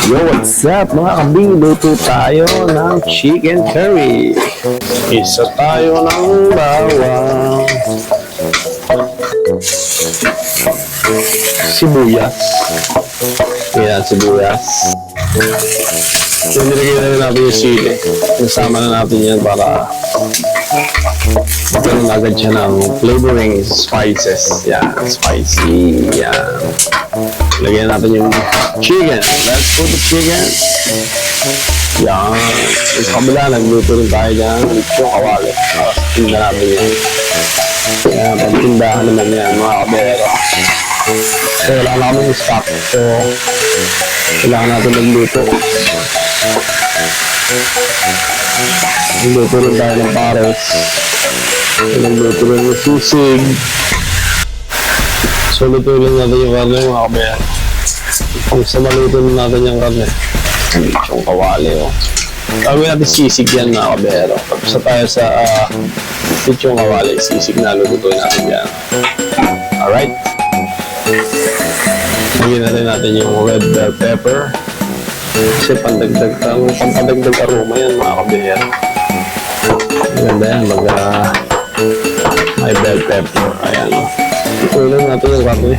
Yo, what's up mga kambing? Luto tayo ng chicken curry. Isa tayo ng bawang. Sibuyas. Ayan, sibuyas. So, nilagay na rin natin yung sili. Nasama na natin yan para magkaroon agad siya ng flavoring spices. Yan, spicy. Yan. Lagyan natin yung chicken. Let's put the chicken. Yan. Sa kabila, nagluto rin tayo dyan. Yung kawali. Tinda natin yan. Yan, pagtindahan naman yan, mga kabero. So, wala na kami yung stock. So, kailangan natin magluto. Nagluto rin tayo ng pares. Nagluto rin yung susig. So, lutuin natin yung karne, mga kabero. Kung sa maluto natin yung karne, yung kawali, oh. Gawin natin sisig yan, mga kabero. Tapos na tayo sa yung kawali, sisig na lutuin natin yan. Alright? Lagyan na rin natin yung red bell pepper. Kasi pampandagdag aroma yan, mga kabero. Maganda yan, may bell pepper. Ayan, oh. Lutuin natin yung karne.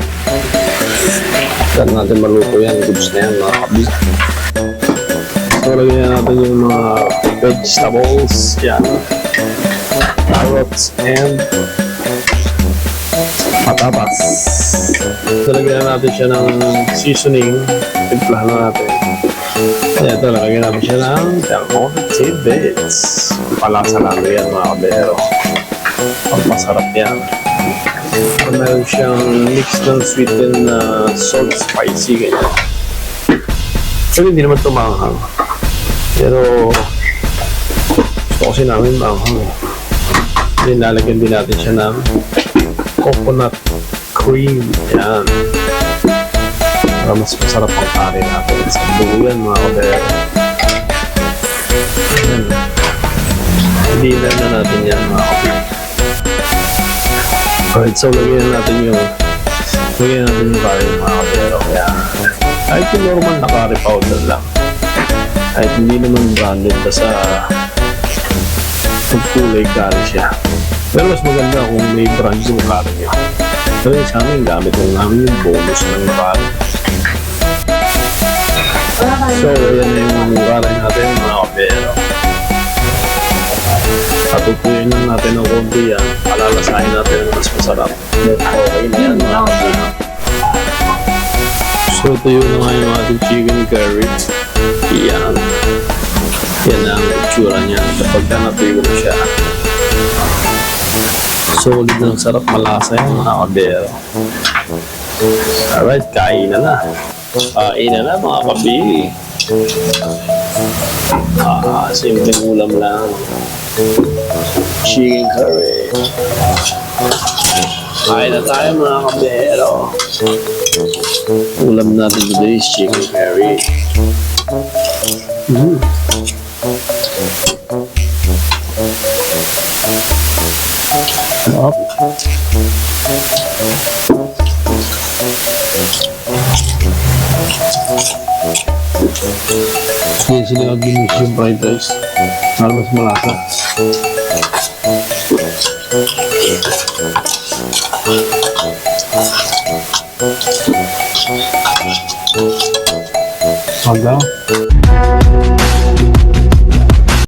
Saan natin maluto yan, goods na yan, mga kabero. So, lagyan natin yung mga vegetables. Yan. Carrots and patatas. So, lagyan natin siya ng seasoning. Timplahan na natin. Ayan, ito, lagyan natin siya ng Delmonte tidbits. Palasa natin yan, mga kabero. Pagmasarap yan. So, meron siyang mix ng sweet and salt spicy, ganyan. So, hindi naman tumanghang. Pero, gusto kasi namin manghang. Then, lalagyan din natin siya ng coconut cream. Yan. Para mas masarap ang curry natin. Sa buo yan, mga kabero. Yan. Dinner na natin yan, mga kabero. Alright, so lagyan natin yung curry, mga kabero. Yan. Kahit yung normal na curry powder lang. Kahit hindi naman branded basta kulay curry siya. Pero mas maganda kung may brand yung curry niya. Pero sa amin, gamit lang namin yung bonus ng curry. So, yan na yung curry natin, mga kabero. Patutuyin lang natin ng konti yan. Palalasahin natin ng mas masarap. Okay na yan, mga kabero. So, tuyo na nga yung ating chicken curry. Yan. Yan ang itsura niya kapag natuyo na siya. Solid ng sarap, malasa yan, mga kabero. Alright, kain na na. Kain na na, mga kabi. Simpleng ulam lang. Chicken curry. Kain na tayo, mga kabero. Ulam natin today is chicken curry. Up. Yan sila ginis yung fried rice para mas malasa. Hanggang